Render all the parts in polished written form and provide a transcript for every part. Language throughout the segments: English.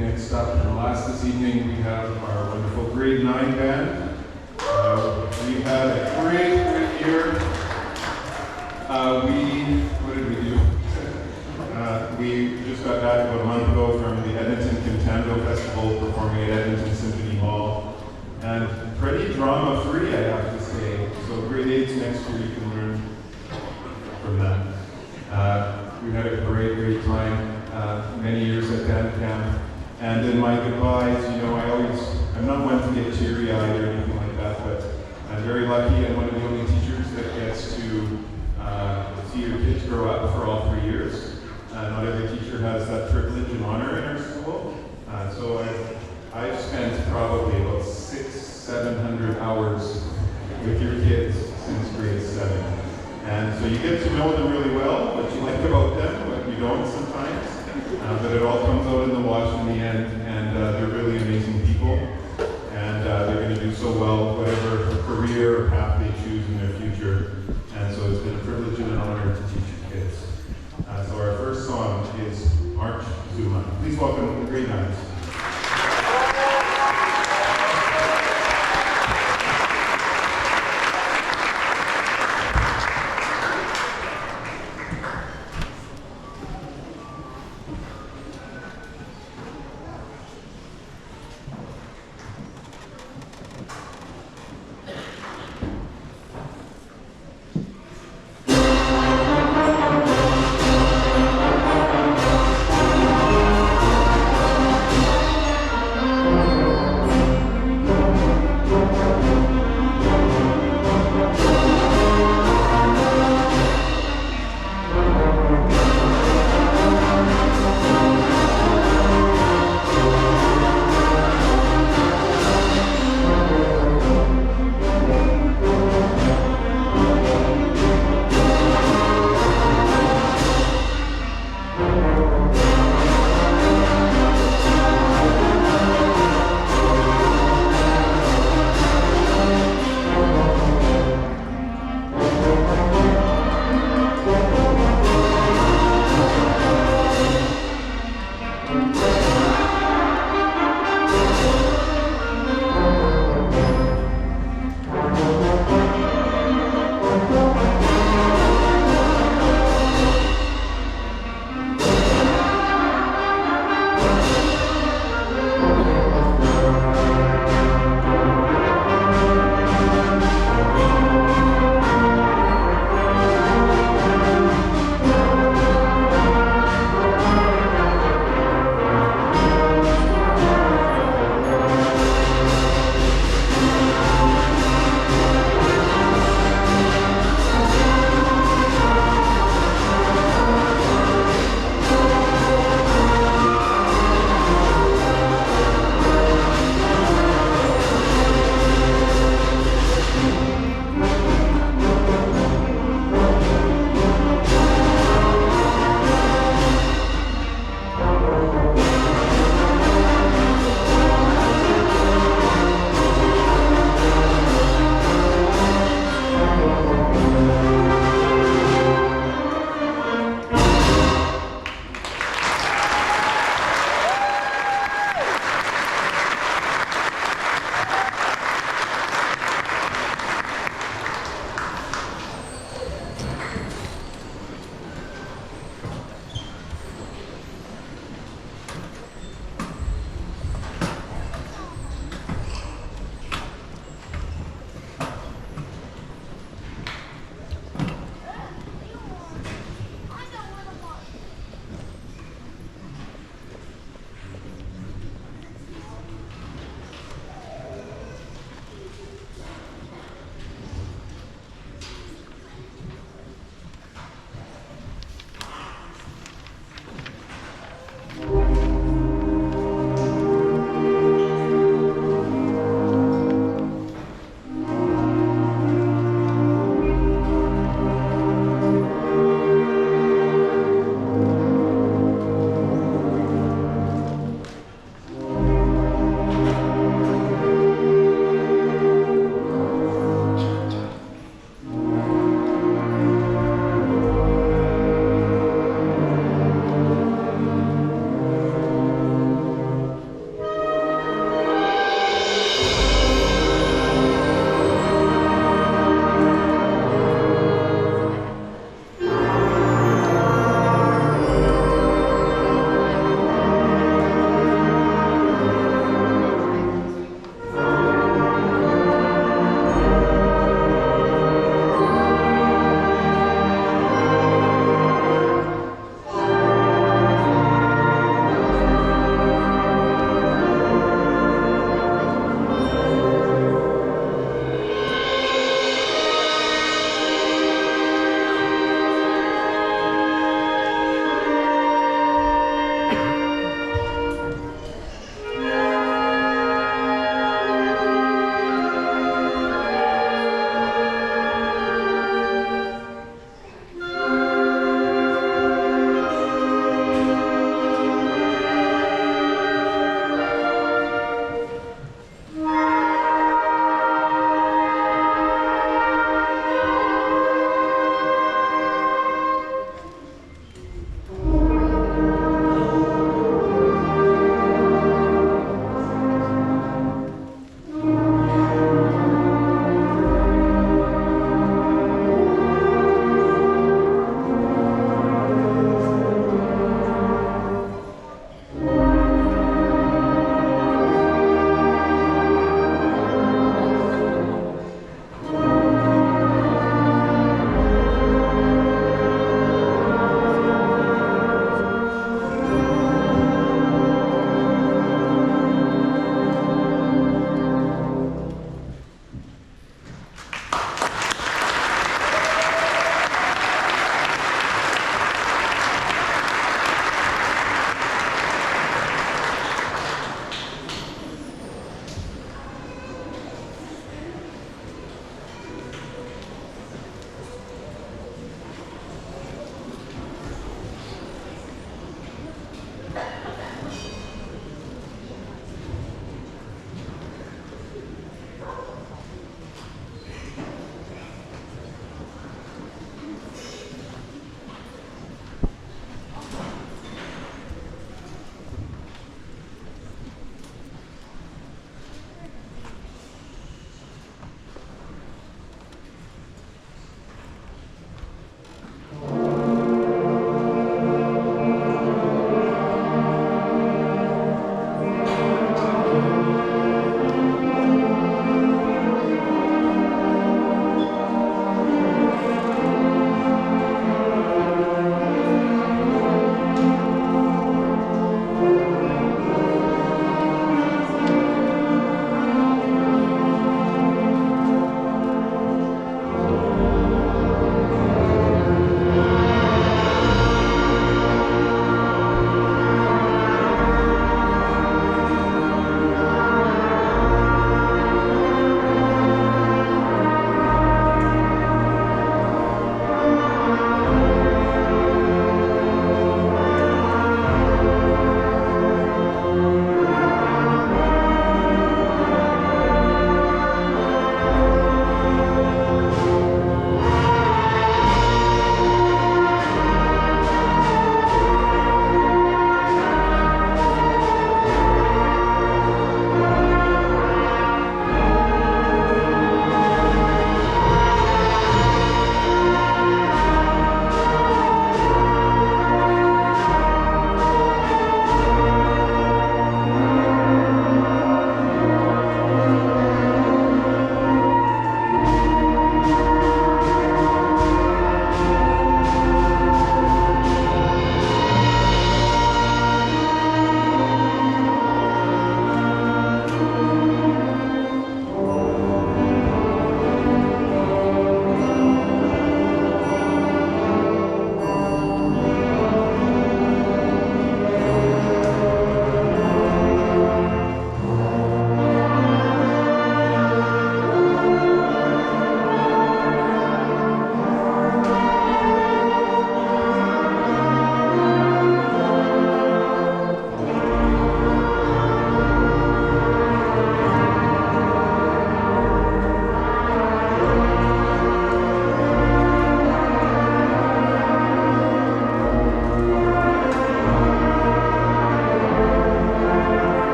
next up and last this evening, we have our wonderful grade 9 band. We've had a great year. What did we do? We just got back about a month ago from the Edmonton Contando Festival performing at Edmonton Symphony Hall. And pretty drama-free, I have to say. So grade 8s next year, you can learn from that. We've had a great time, many years at band camp. And in my goodbyes, you know, I'm not one to get teary-eyed or anything like that, but I'm very lucky. I'm one of the only teachers that gets to see your kids grow up for all 3 years. Not every teacher has that privilege and honor in our school. So I've spent probably about 600-700 hours with your kids since grade 7. And so you get to know them really well, what you like about them, what you don't sometimes. But it all comes out in the wash in the end, and they're really amazing people. And they're going to do so well, whatever career or path they choose in their future. And so it's been a privilege and an honor to teach your kids. So our first song is March Zuma. Please welcome the grade 9s.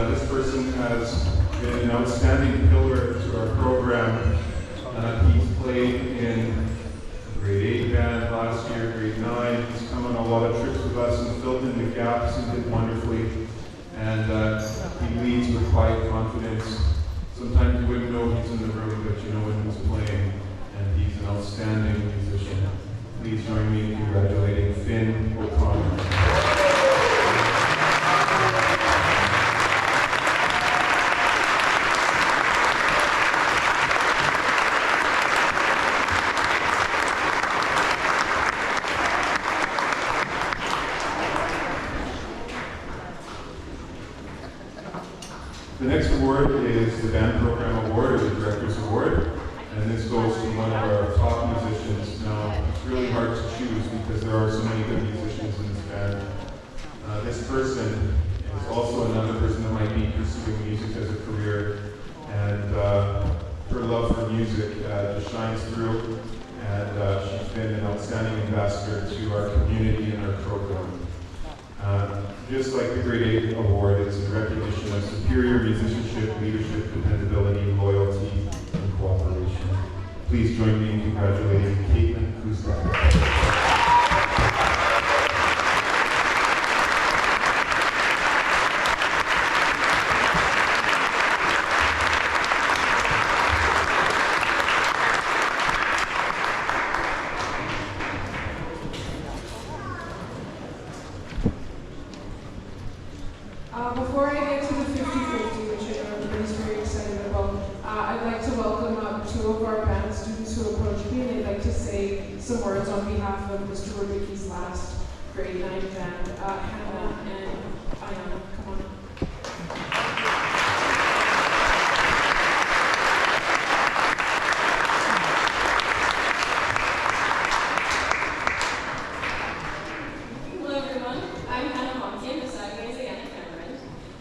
this person has been an outstanding pillar to our program. He's played in grade 8 band last year, grade 9. He's come on a lot of trips with us and filled in the gaps and did wonderfully. And he leads with quiet confidence. Sometimes you wouldn't know he's in the room, but you know when he's playing. And he's an outstanding musician. Please join me in congratulating Finn O'Connor. The next award is the Band Program Award, or the Director's Award, and this goes to one of our top musicians. Now, it's really hard to choose because there are so many good musicians in this band. This person is also another person that might be pursuing music as a career, and her love for music just shines through, and she's been an outstanding ambassador to our community and our program. Just like the Grade 8 Award, it's a recognition of superior musicianship, leadership, dependability, loyalty, and cooperation. Please join me in congratulating Caitlin Kuzak. Before I get to the 50-50, which I know everybody's very excited about, I'd like to welcome two of our band students who approached me, and they'd like to say some words on behalf of Mr. Rubicki's last grade 9 band, Hannah and Ayana. Come on.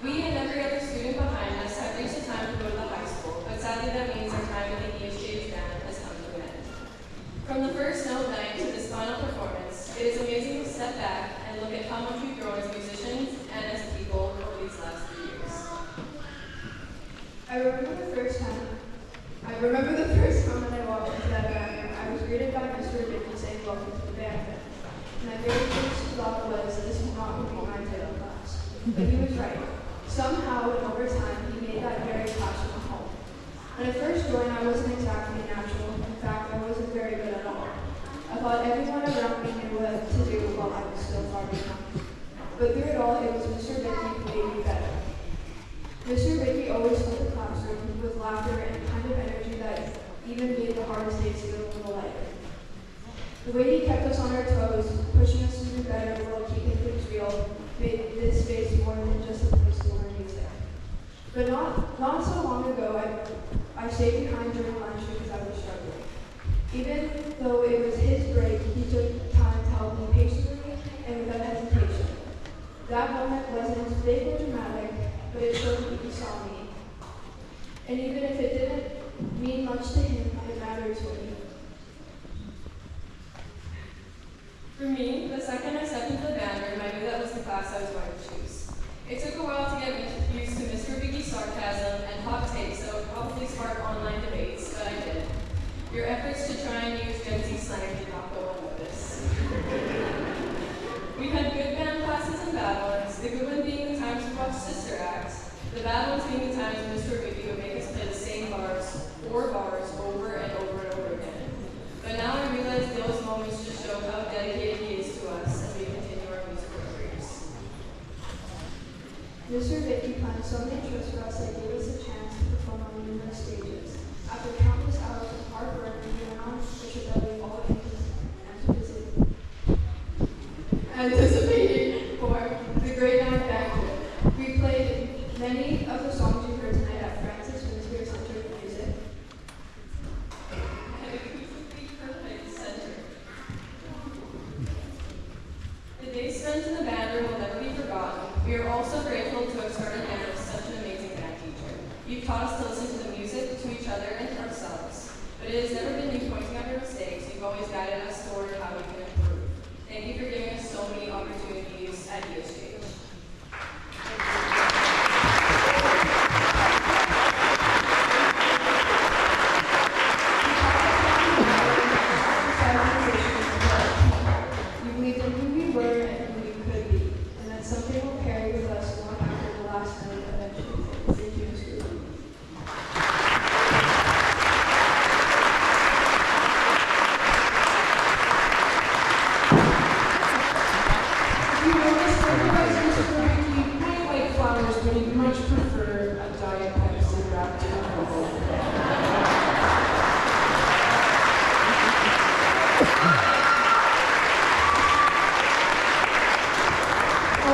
We and every other student behind us have reached the time to go to the high school, but sadly that means our time at the ESJH band has come to an end. From the first note night to this final performance, it is amazing to step back and look at how much we've grown as musicians and as people over these last 3 years. I remember the first time when I walked into that band room, I was greeted by Mr. Rubicki saying welcome to the band. And my very first thought was, this is not going to be my title class. But he was right. Somehow, and over time, he made that very passion a home. When I first joined, I wasn't exactly natural. In fact, I wasn't very good at all. I thought everyone around me knew what to do while I was still far behind. But through it all, it was Mr. Rubicki who made me better. Mr. Rubicki always filled the classroom with laughter and a kind of energy that even made the hardest days feel a little lighter. The way he kept us on our toes, pushing us to do better while keeping things real, made this space more than just a place to learn music. But not so long ago, I stayed behind during lunch because I was struggling. Even though it was his break, he took time to help me patiently and without hesitation. That moment wasn't big or dramatic, but it showed that he saw me. And even if it didn't mean much to him, it mattered to me. For me, the second I stepped into the band room, I knew that was the class I was going to choose. It took a while to get used to Mr. Rubicki's sarcasm and hot takes that would probably spark online debates, but I did. Your efforts to try and use Gen Z slang did not go unnoticed. We had good band classes and bad ones, the good one being the times we watched Sister Act, the bad ones being the times Mr. Rubicki would make us play the same bars, 4 bars, over and over and over again. But now I realize those moments just show how dedicated he is to us as we continue our musical careers. Mr. Rubicki planned so many trips for us that gave us a chance to perform on numerous stages. After countless hours of hard work, we went on a trip that we all anticipated for the Grade 9 banquet. We played many of the songs you heard tonight at Francis Winspear Center for Music. The days spent in the band room will never be forgotten. We are also grateful to have started band with such an amazing band teacher. You've taught us to listen to the music, to each other, and to ourselves. But it has never been you pointing out your mistakes. You've always guided us toward how we can improve. Thank you for giving us so many opportunities at ESJH. we'd much prefer a Diet Pepsi wrapped in a Coke.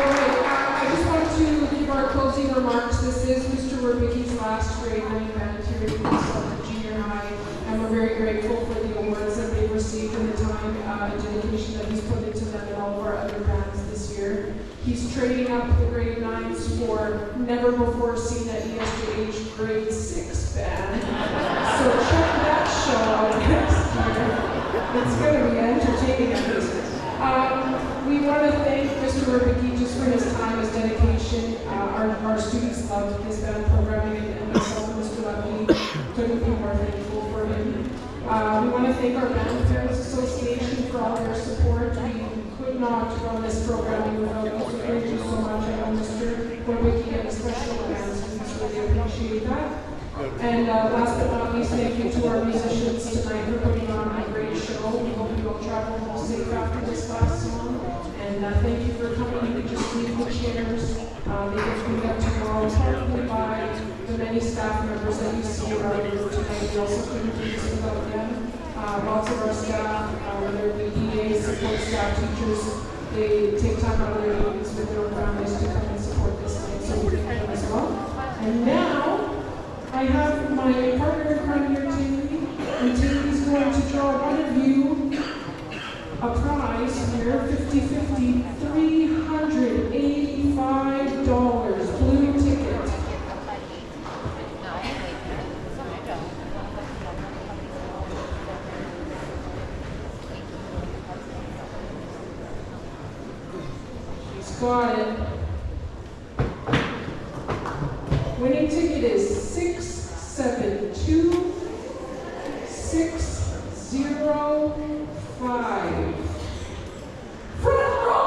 I just want to give our closing remarks. This is Mr. Werbicki's last grade 9 band here at East Junior High, and we're very grateful for the awards that they've received and the time and dedication that he's put into them and all of our other bands this year. He's trading up the grade 9s for never before seen at ESJH grade 6 band. So check that show out next year. It's going to be entertaining at least. We want to thank Mr. Werbicki just for his time, his dedication. Our students loved his band programming, and myself and Mr. Lovely couldn't be more thankful for him. We want to thank our Band Parents Association for all their support. We could not run this programming without you, so thank you so much. I know Mr. Werbicki and special band students really appreciate that. And last but not least, thank you to our musicians tonight for putting on a great show. We hope you all travel home safe after this last song. And thank you for coming. You can just leave the chairs. They get cleaned up tomorrow, partly by the many staff members that you see around the room tonight. We also couldn't do this without them. Lots of our staff, whether it be EAs, support staff, teachers, they take time out of their meetings with their own families to come and support this night. So we thank them as well. And now, I have my partner in crime here, Tammy, and Tammy's going to draw one of you a prize here, $50-50, $385, blue ticket. She's got it. Winning ticket is 672605. Front row.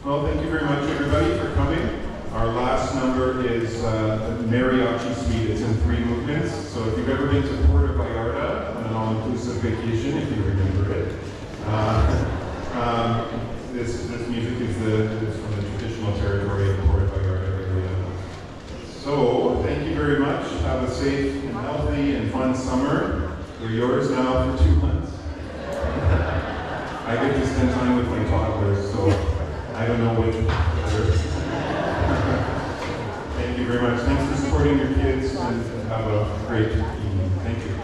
Well, thank you very much, everybody, for coming. Our last number is Mariachi Suite. It's in 3 movements. So if you've ever been to Puerto Vallarta on an all-inclusive vacation, if you remember it, this music is from the traditional territory of Puerto Vallarta area. So thank you very much. Have a safe and healthy and fun summer. We're yours now for 2 months. I get to spend time with my toddlers, so I don't know which better. Thank you very much. Thanks for supporting your kids, and have a great evening. Thank you.